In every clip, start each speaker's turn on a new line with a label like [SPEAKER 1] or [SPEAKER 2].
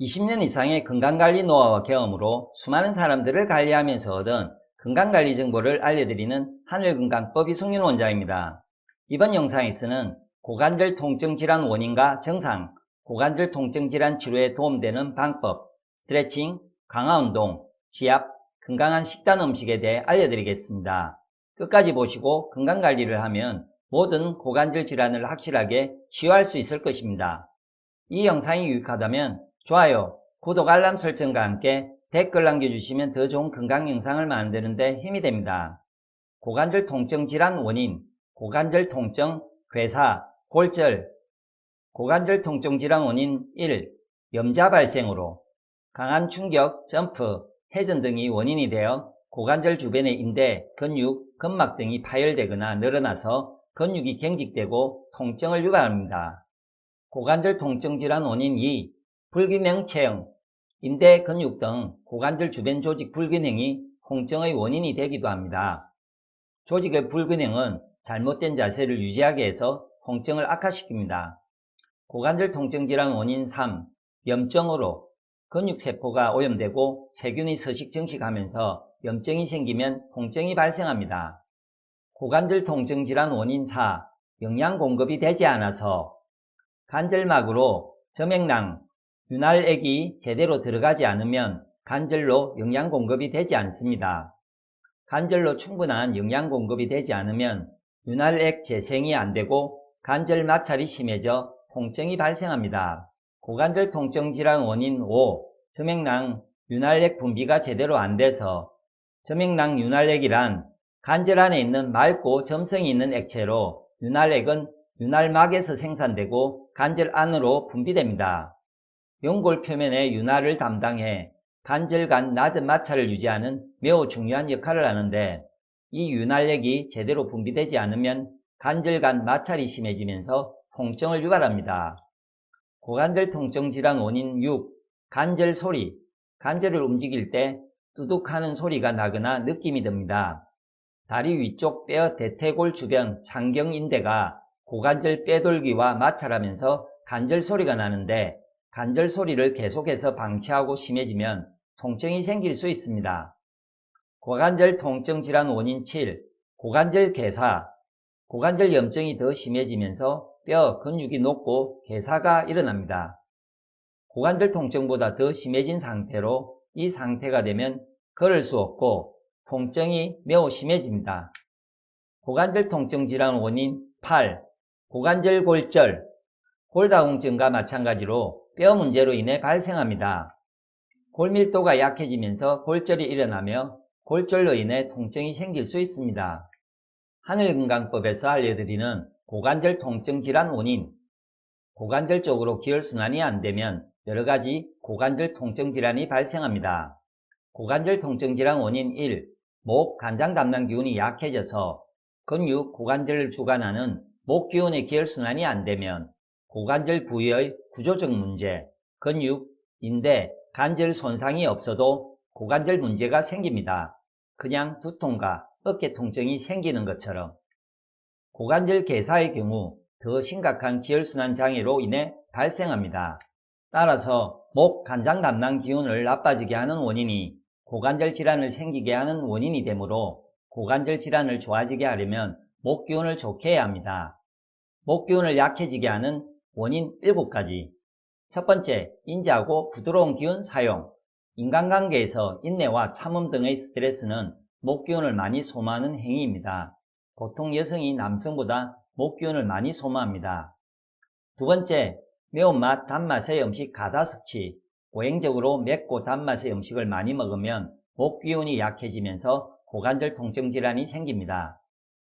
[SPEAKER 1] 20년 이상의 건강관리 노하우와 경험으로 수많은 사람들을 관리하면서 얻은 건강관리 정보를 알려드리는 하늘건강법 이승윤 원장입니다. 이번 영상에서는 고관절 통증 질환 원인과 증상, 고관절 통증 질환 치료에 도움되는 방법, 스트레칭, 강화운동, 지압, 건강한 식단 음식에 대해 알려드리겠습니다. 끝까지 보시고 건강관리를 하면 모든 고관절 질환을 확실하게 치유할 수 있을 것입니다. 이 영상이 유익하다면 좋아요, 구독, 알람 설정과 함께 댓글 남겨주시면 더 좋은 건강 영상을 만드는 데 힘이 됩니다. 고관절 통증 질환 원인, 고관절 통증, 괴사, 골절. 고관절 통증 질환 원인 1. 염자 발생으로 강한 충격, 점프, 회전 등이 원인이 되어 고관절 주변의 인대, 근육, 근막 등이 파열되거나 늘어나서 근육이 경직되고 통증을 유발합니다. 고관절 통증 질환 원인 2. 불균형 체형, 인대, 근육 등 고관절 주변 조직 불균형이 통증의 원인이 되기도 합니다. 조직의 불균형은 잘못된 자세를 유지하게 해서 통증을 악화시킵니다. 고관절 통증 질환 원인 3. 염증으로 근육세포가 오염되고 세균이 서식 증식하면서 염증이 생기면 통증이 발생합니다. 고관절 통증 질환 원인 4. 영양 공급이 되지 않아서 관절막으로 점액낭, 윤활액이 제대로 들어가지 않으면 관절로 영양 공급이 되지 않습니다. 관절로 충분한 영양 공급이 되지 않으면 윤활액 재생이 안되고 관절 마찰이 심해져 통증이 발생합니다. 고관절 통증 질환 원인 5. 점액낭, 윤활액 분비가 제대로 안돼서 점액낭 윤활액이란 관절 안에 있는 맑고 점성이 있는 액체로 윤활액은 윤활막에서 생산되고 관절 안으로 분비됩니다. 연골 표면의 윤활을 담당해 관절 간 낮은 마찰을 유지하는 매우 중요한 역할을 하는데 이 윤활액이 제대로 분비되지 않으면 관절 간 마찰이 심해지면서 통증을 유발합니다. 고관절 통증 질환 원인 6. 관절 소리, 관절을 움직일 때 뚜둑하는 소리가 나거나 느낌이 듭니다. 다리 위쪽 뼈 대퇴골 주변 창경인대가 고관절 뼈돌기와 마찰하면서 관절 소리가 나는데 관절 소리를 계속해서 방치하고 심해지면 통증이 생길 수 있습니다. 고관절 통증 질환 원인 7. 고관절 괴사, 고관절 염증이 더 심해지면서 뼈, 근육이 녹고 괴사가 일어납니다. 고관절 통증보다 더 심해진 상태로 이 상태가 되면 걸을 수 없고 통증이 매우 심해집니다. 고관절 통증 질환 원인 8. 고관절 골절, 골다공증과 마찬가지로 뼈 문제로 인해 발생합니다. 골밀도가 약해지면서 골절이 일어나며 골절로 인해 통증이 생길 수 있습니다. 하늘건강법에서 알려드리는 고관절 통증 질환 원인, 고관절 쪽으로 기혈순환이 안되면 여러가지 고관절 통증 질환이 발생합니다. 고관절 통증 질환 원인 1. 목, 간장 담낭 기운이 약해져서 근육, 고관절을 주관하는 목기운의 기혈순환이 안되면 고관절 부위의 구조적 문제, 근육, 인대, 관절 손상이 없어도 고관절 문제가 생깁니다. 그냥 두통과 어깨 통증이 생기는 것처럼. 고관절 괴사의 경우 더 심각한 기혈순환 장애로 인해 발생합니다. 따라서 목, 간장 담낭 기운을 나빠지게 하는 원인이 고관절 질환을 생기게 하는 원인이 되므로 고관절 질환을 좋아지게 하려면 목 기운을 좋게 해야 합니다. 목 기운을 약해지게 하는 원인 7가지. 첫 번째, 인자하고 부드러운 기운 사용. 인간관계에서 인내와 참음 등의 스트레스는 목 기운을 많이 소모하는 행위입니다. 보통 여성이 남성보다 목 기운을 많이 소모합니다. 두 번째, 매운맛, 단맛의 음식 과다 섭취. 고행적으로 맵고 단맛의 음식을 많이 먹으면 목 기운이 약해지면서 고관절 통증 질환이 생깁니다.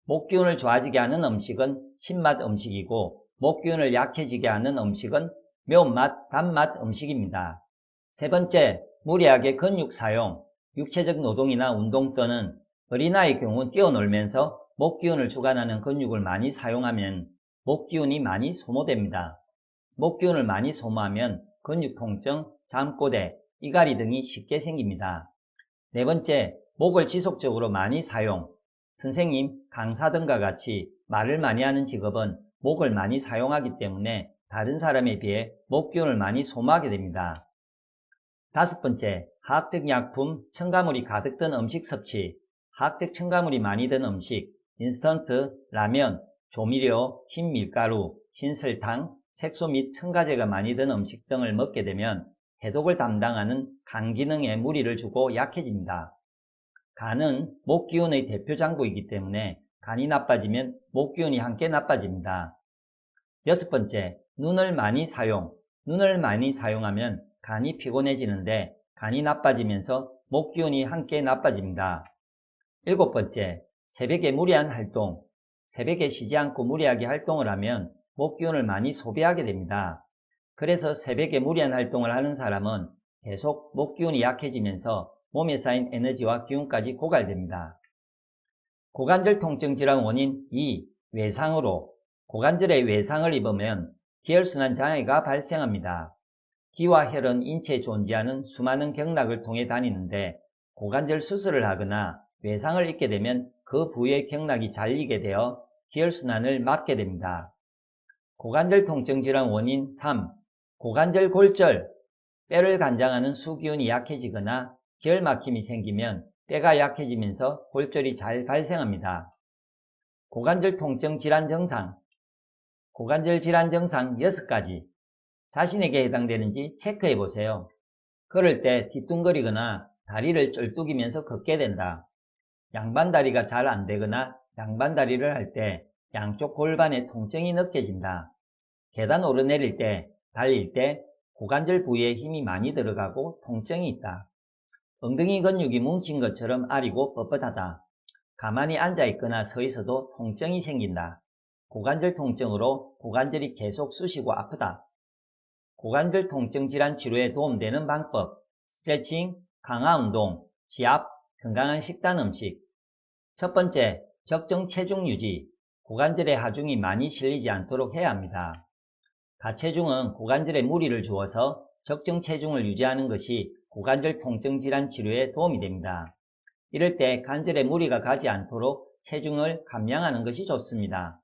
[SPEAKER 1] 목 기운을 좋아지게 하는 음식은 신맛 음식이고 목 기운을 약해지게 하는 음식은 매운맛, 단맛 음식입니다. 세 번째, 무리하게 근육 사용. 육체적 노동이나 운동 또는 어린아이의 경우 뛰어놀면서 목 기운을 주관하는 근육을 많이 사용하면 목 기운이 많이 소모됩니다. 목 기운을 많이 소모하면 근육 통증, 잠꼬대, 이갈이 등이 쉽게 생깁니다. 네 번째, 목을 지속적으로 많이 사용. 선생님, 강사 등과 같이 말을 많이 하는 직업은 목을 많이 사용하기 때문에 다른 사람에 비해 목 기운을 많이 소모하게 됩니다. 5번째, 화학적 약품, 첨가물이 가득 든 음식 섭취. 화학적 첨가물이 많이 든 음식, 인스턴트, 라면, 조미료, 흰 밀가루, 흰 설탕, 색소 및 첨가제가 많이 든 음식 등을 먹게 되면 해독을 담당하는 간 기능에 무리를 주고 약해집니다. 간은 목기운의 대표 장부이기 때문에 간이 나빠지면 목기운이 함께 나빠집니다. 6번째, 눈을 많이 사용. 눈을 많이 사용하면 간이 피곤해지는데 간이 나빠지면서 목기운이 함께 나빠집니다. 7번째, 새벽에 무리한 활동. 새벽에 쉬지 않고 무리하게 활동을 하면 목기운을 많이 소비하게 됩니다. 그래서 새벽에 무리한 활동을 하는 사람은 계속 목기운이 약해지면서 몸에 쌓인 에너지와 기운까지 고갈됩니다. 고관절 통증 질환 원인 2. 외상으로. 고관절에 외상을 입으면 기혈순환 장애가 발생합니다. 기와 혈은 인체에 존재하는 수많은 경락을 통해 다니는데 고관절 수술을 하거나 외상을 입게 되면 그 부위의 경락이 잘리게 되어 기혈순환을 막게 됩니다. 고관절 통증 질환 원인 3. 고관절 골절. 뼈를 관장하는 수기운이 약해지거나 기혈 막힘이 생기면 뼈가 약해지면서 골절이 잘 발생합니다. 고관절 통증 질환 증상. 고관절 질환 증상 6가지. 자신에게 해당되는지 체크해 보세요. 걸을 때 뒤뚱거리거나 다리를 쩔뚝이면서 걷게 된다. 양반다리가 잘 안되거나 양반다리를 할 때 양쪽 골반에 통증이 느껴진다. 계단 오르내릴 때, 달릴 때 고관절 부위에 힘이 많이 들어가고 통증이 있다. 엉덩이 근육이 뭉친 것처럼 아리고 뻣뻣하다. 가만히 앉아있거나 서 있어도 통증이 생긴다. 고관절 통증으로 고관절이 계속 쑤시고 아프다. 고관절 통증 질환 치료에 도움되는 방법, 스트레칭, 강화 운동, 지압, 건강한 식단 음식. 첫 번째, 적정 체중 유지. 고관절에 하중이 많이 실리지 않도록 해야 합니다. 가체중은 고관절에 무리를 주어서 적정 체중을 유지하는 것이 고관절 통증 질환 치료에 도움이 됩니다. 이럴 때 관절에 무리가 가지 않도록 체중을 감량하는 것이 좋습니다.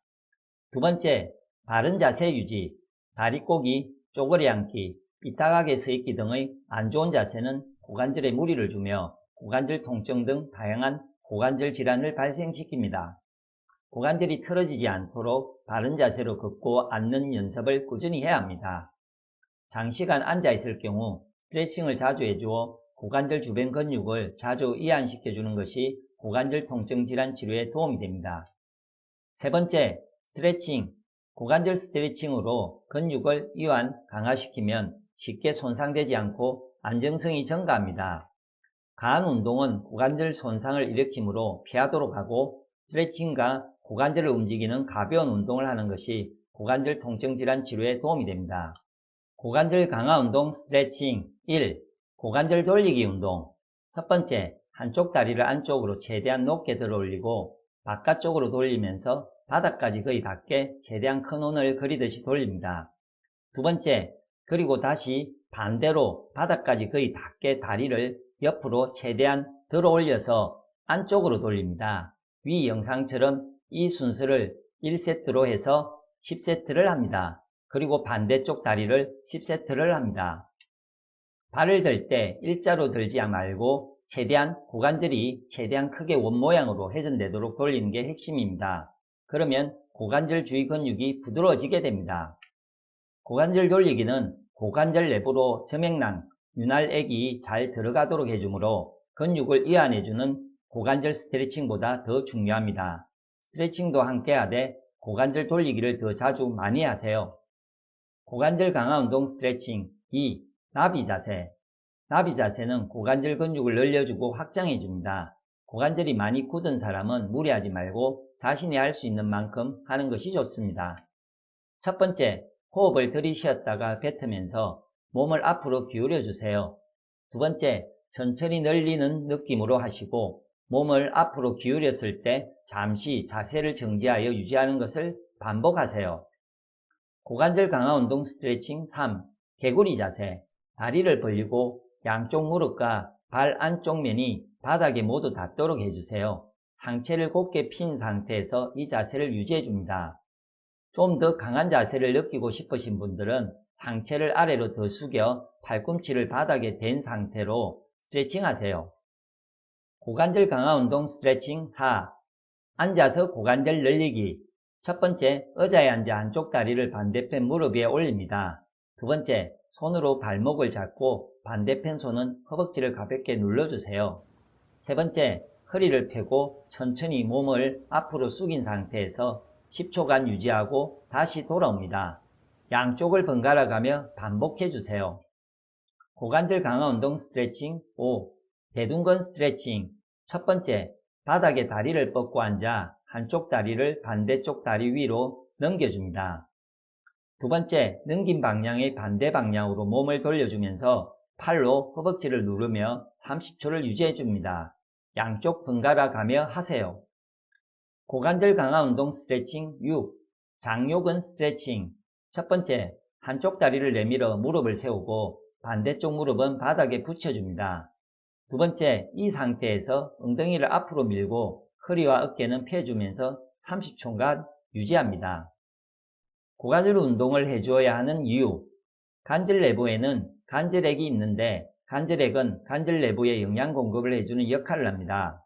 [SPEAKER 1] 두 번째, 바른 자세 유지. 다리 꼬기, 쪼그리 앉기, 삐딱하게 서 있기 등의 안 좋은 자세는 고관절에 무리를 주며 고관절 통증 등 다양한 고관절 질환을 발생시킵니다. 고관절이 틀어지지 않도록 바른 자세로 걷고 앉는 연습을 꾸준히 해야 합니다. 장시간 앉아 있을 경우 스트레칭을 자주 해주어 고관절 주변 근육을 자주 이완시켜 주는 것이 고관절 통증 질환 치료에 도움이 됩니다. 세 번째, 스트레칭. 고관절 스트레칭으로 근육을 이완, 강화시키면 쉽게 손상되지 않고 안정성이 증가합니다. 강한 운동은 고관절 손상을 일으키므로 피하도록 하고 스트레칭과 고관절을 움직이는 가벼운 운동을 하는 것이 고관절 통증 질환 치료에 도움이 됩니다. 고관절 강화 운동 스트레칭 1. 고관절 돌리기 운동. 첫 번째, 한쪽 다리를 안쪽으로 최대한 높게 들어 올리고 바깥쪽으로 돌리면서 바닥까지 거의 닿게 최대한 큰 원을 그리듯이 돌립니다. 두 번째, 그리고 다시 반대로 바닥까지 거의 닿게 다리를 옆으로 최대한 들어 올려서 안쪽으로 돌립니다. 위 영상처럼 이 순서를 1세트로 해서 10세트를 합니다. 그리고 반대쪽 다리를 10세트를 합니다. 발을 들 때 일자로 들지 말고 최대한 고관절이 최대한 크게 원 모양으로 회전되도록 돌리는 게 핵심입니다. 그러면 고관절 주위 근육이 부드러워지게 됩니다. 고관절 돌리기는 고관절 내부로 저맥랑, 윤활액이 잘 들어가도록 해주므로 근육을 이완해주는 고관절 스트레칭보다 더 중요합니다. 스트레칭도 함께 하되 고관절 돌리기를 더 자주 많이 하세요. 고관절 강화 운동 스트레칭 2. 나비 자세. 나비 자세는 고관절 근육을 늘려주고 확장해줍니다. 고관절이 많이 굳은 사람은 무리하지 말고 자신이 할 수 있는 만큼 하는 것이 좋습니다. 첫 번째, 호흡을 들이쉬었다가 뱉으면서 몸을 앞으로 기울여 주세요. 두 번째, 천천히 늘리는 느낌으로 하시고 몸을 앞으로 기울였을 때 잠시 자세를 정지하여 유지하는 것을 반복하세요. 고관절 강화 운동 스트레칭 3. 개구리 자세. 다리를 벌리고 양쪽 무릎과 발 안쪽 면이 바닥에 모두 닿도록 해주세요. 상체를 곧게 핀 상태에서 이 자세를 유지해 줍니다. 좀 더 강한 자세를 느끼고 싶으신 분들은 상체를 아래로 더 숙여 팔꿈치를 바닥에 댄 상태로 스트레칭 하세요. 고관절 강화 운동 스트레칭 4. 앉아서 고관절 늘리기. 첫 번째, 의자에 앉아 한쪽 다리를 반대편 무릎 위에 올립니다. 두 번째, 손으로 발목을 잡고 반대편 손은 허벅지를 가볍게 눌러주세요. 세 번째, 허리를 펴고 천천히 몸을 앞으로 숙인 상태에서 10초간 유지하고 다시 돌아옵니다. 양쪽을 번갈아 가며 반복해주세요. 고관절 강화 운동 스트레칭 5. 대둔근 스트레칭. 첫 번째, 바닥에 다리를 뻗고 앉아 한쪽 다리를 반대쪽 다리 위로 넘겨줍니다. 두 번째, 넘긴 방향의 반대 방향으로 몸을 돌려주면서 팔로 허벅지를 누르며 30초를 유지해줍니다. 양쪽 번갈아 가며 하세요. 고관절 강화 운동 스트레칭 6. 장요근 스트레칭. 첫 번째, 한쪽 다리를 내밀어 무릎을 세우고 반대쪽 무릎은 바닥에 붙여줍니다. 두 번째, 이 상태에서 엉덩이를 앞으로 밀고 허리와 어깨는 펴주면서 30초간 유지합니다. 고관절 운동을 해주어야 하는 이유. 관절 내부에는 관절액이 있는데 관절액은 관절 내부에 영양 공급을 해주는 역할을 합니다.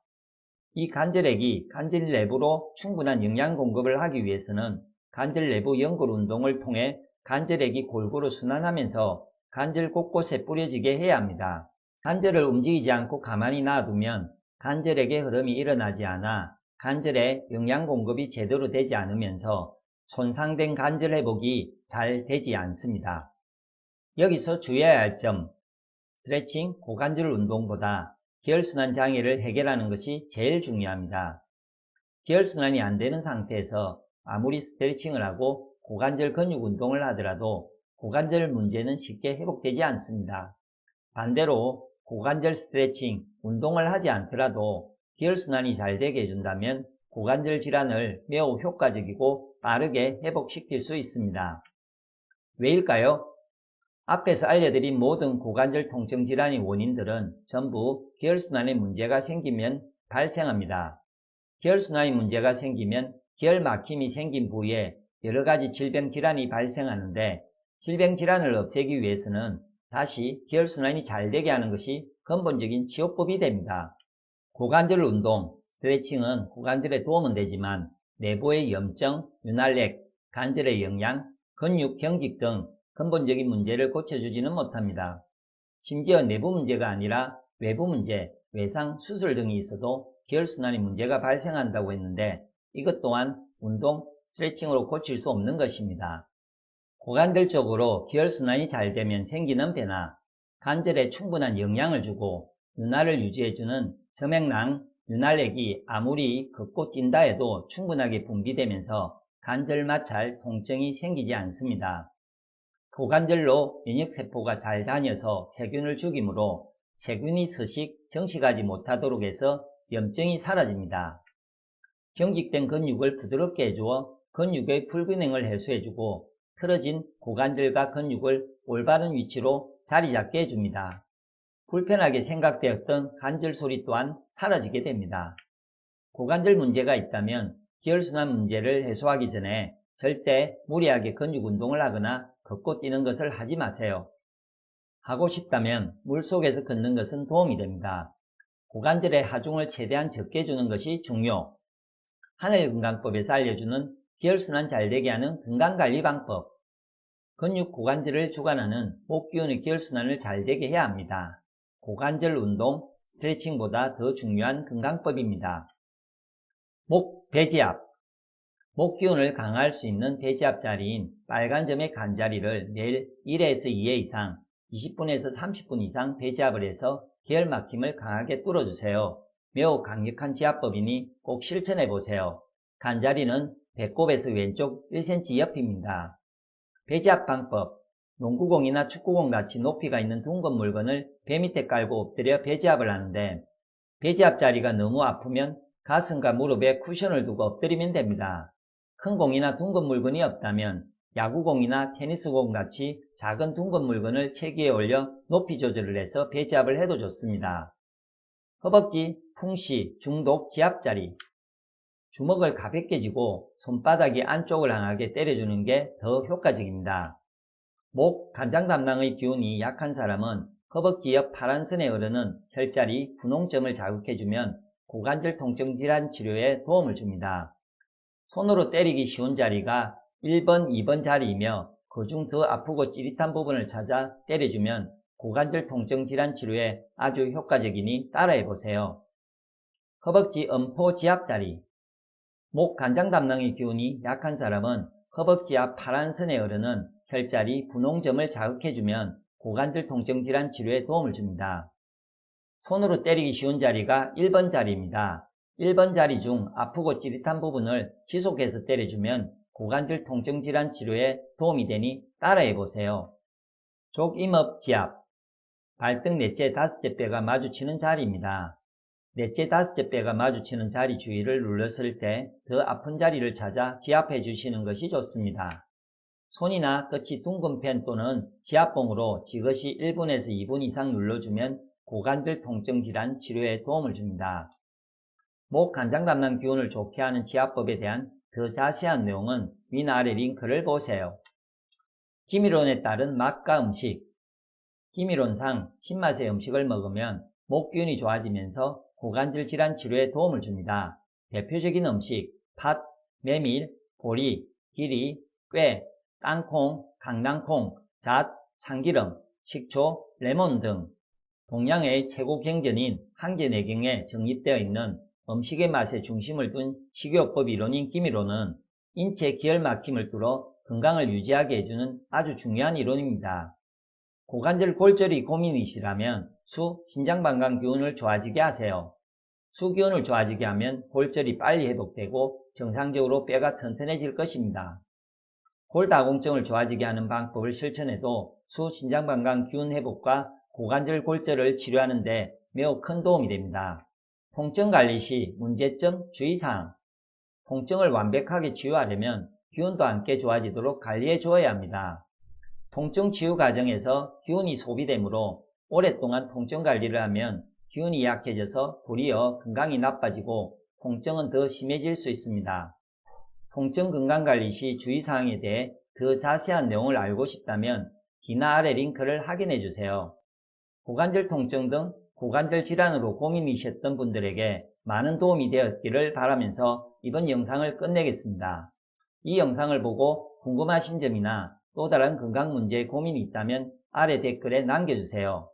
[SPEAKER 1] 이 관절액이 관절 내부로 충분한 영양 공급을 하기 위해서는 관절 내부 연골 운동을 통해 관절액이 골고루 순환하면서 관절 곳곳에 뿌려지게 해야 합니다. 관절을 움직이지 않고 가만히 놔두면 관절액의 흐름이 일어나지 않아 관절에 영양 공급이 제대로 되지 않으면서 손상된 관절 회복이 잘 되지 않습니다. 여기서 주의해야 할 점. 스트레칭, 고관절 운동보다 기혈순환 장애를 해결하는 것이 제일 중요합니다. 기혈순환이 안 되는 상태에서 아무리 스트레칭을 하고 고관절 근육 운동을 하더라도 고관절 문제는 쉽게 회복되지 않습니다. 반대로 고관절 스트레칭, 운동을 하지 않더라도 기혈순환이 잘 되게 해준다면 고관절 질환을 매우 효과적이고 빠르게 회복시킬 수 있습니다. 왜일까요? 앞에서 알려드린 모든 고관절 통증 질환의 원인들은 전부 기혈순환에 문제가 생기면 발생합니다. 기혈순환에 문제가 생기면 기혈막힘이 생긴 부위에 여러가지 질병 질환이 발생하는데 질병 질환을 없애기 위해서는 다시 기혈순환이 잘 되게 하는 것이 근본적인 치료법이 됩니다. 고관절 운동, 스트레칭은 고관절에 도움은 되지만 내부의 염증, 윤활렉, 관절의 영양, 근육 경직 등 근본적인 문제를 고쳐주지는 못합니다. 심지어 내부 문제가 아니라 외부 문제, 외상, 수술 등이 있어도 기혈순환의 문제가 발생한다고 했는데 이것 또한 운동, 스트레칭으로 고칠 수 없는 것입니다. 고관절적으로 기혈순환이 잘 되면 생기는 변화, 관절에 충분한 영양을 주고 윤활을 유지해주는 점액낭, 윤활액이 아무리 걷고 뛴다 해도 충분하게 분비되면서 관절 마찰, 통증이 생기지 않습니다. 고관절로 면역세포가 잘 다녀서 세균을 죽이므로 세균이 서식, 정식하지 못하도록 해서 염증이 사라집니다. 경직된 근육을 부드럽게 해주어 근육의 불균형을 해소해주고 틀어진 고관절과 근육을 올바른 위치로 자리 잡게 해줍니다. 불편하게 생각되었던 관절 소리 또한 사라지게 됩니다. 고관절 문제가 있다면 기혈순환 문제를 해소하기 전에 절대 무리하게 근육 운동을 하거나 걷고 뛰는 것을 하지 마세요. 하고 싶다면 물속에서 걷는 것은 도움이 됩니다. 고관절의 하중을 최대한 적게 주는 것이 중요. 하늘건강법에서 알려주는 기혈순환 잘되게 하는 건강관리 방법. 근육 고관절을 주관하는 목기운의 기혈순환을 잘되게 해야 합니다. 고관절 운동, 스트레칭보다 더 중요한 건강법입니다. 목 배지압. 목기운을 강화할 수 있는 배지압 자리인 빨간 점의 간자리를 매일 1회에서 2회 이상 20분에서 30분 이상 배지압을 해서 기혈막힘을 강하게 뚫어주세요. 매우 강력한 지압법이니 꼭 실천해보세요. 간자리는 배꼽에서 왼쪽 1cm 옆입니다. 배지압 방법. 농구공이나 축구공 같이 높이가 있는 둥근 물건을 배 밑에 깔고 엎드려 배지압을 하는데 배지압 자리가 너무 아프면 가슴과 무릎에 쿠션을 두고 엎드리면 됩니다. 큰 공이나 둥근 물건이 없다면 야구공이나 테니스공 같이 작은 둥근 물건을 체기에 올려 높이 조절을 해서 배지압을 해도 좋습니다. 허벅지, 풍시, 중독, 지압자리. 주먹을 가볍게 쥐고 손바닥이 안쪽을 향하게 때려주는 게 더 효과적입니다. 목, 간장 담낭의 기운이 약한 사람은 허벅지 옆 파란선에 흐르는 혈자리, 분홍점을 자극해주면 고관절 통증 질환 치료에 도움을 줍니다. 손으로 때리기 쉬운 자리가 1번, 2번 자리이며 그중 더 아프고 찌릿한 부분을 찾아 때려주면 고관절 통증 질환 치료에 아주 효과적이니 따라해보세요. 허벅지 엄포 지압 자리. 목 간장 담낭의 기운이 약한 사람은 허벅지 앞 파란선에 흐르는 혈자리, 분홍점을 자극해주면 고관절 통증 질환 치료에 도움을 줍니다. 손으로 때리기 쉬운 자리가 1번 자리입니다. 1번 자리 중 아프고 찌릿한 부분을 지속해서 때려주면 고관절 통증 질환 치료에 도움이 되니 따라해보세요. 족임업 지압. 발등 넷째 다섯째 뼈가 마주치는 자리입니다. 넷째 다섯째 뼈가 마주치는 자리 주위를 눌렀을 때 더 아픈 자리를 찾아 지압해 주시는 것이 좋습니다. 손이나 끝이 둥근 펜 또는 지압봉으로 지그시 1분에서 2분 이상 눌러주면 고관절 통증 질환 치료에 도움을 줍니다. 목 간장 담낭 기운을 좋게 하는 지압법에 대한 더 자세한 내용은 위나 아래 링크를 보세요. 기미론에 따른 맛과 음식. 기미론상 신맛의 음식을 먹으면 목 기운이 좋아지면서 고관절 질환 치료에 도움을 줍니다. 대표적인 음식, 팥, 메밀, 보리, 기리, 꾀, 땅콩, 강낭콩, 잣, 참기름, 식초, 레몬 등 동양의 최고 경전인 항제내경에 정립되어 있는 음식의 맛에 중심을 둔 식이요법 이론인 기미론은 인체 기혈 막힘을 뚫어 건강을 유지하게 해주는 아주 중요한 이론입니다. 고관절 골절이 고민이시라면 수, 신장방광 기운을 좋아지게 하세요. 수 기운을 좋아지게 하면 골절이 빨리 회복되고 정상적으로 뼈가 튼튼해질 것입니다. 골다공증을 좋아지게 하는 방법을 실천해도 수, 신장방광 기운 회복과 고관절 골절을 치료하는 데 매우 큰 도움이 됩니다. 통증 관리 시 문제점, 주의사항. 통증을 완벽하게 치유하려면 기운도 함께 좋아지도록 관리해 주어야 합니다. 통증 치유 과정에서 기운이 소비되므로 오랫동안 통증 관리를 하면 기운이 약해져서 도리어 건강이 나빠지고 통증은 더 심해질 수 있습니다. 통증 건강관리 시 주의사항에 대해 더 자세한 내용을 알고 싶다면 뒤나 아래 링크를 확인해 주세요. 고관절 통증 등 고관절 질환으로 고민이셨던 분들에게 많은 도움이 되었기를 바라면서 이번 영상을 끝내겠습니다. 이 영상을 보고 궁금하신 점이나 또 다른 건강 문제에 고민이 있다면 아래 댓글에 남겨주세요.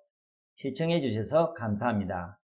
[SPEAKER 1] 시청해 주셔서 감사합니다.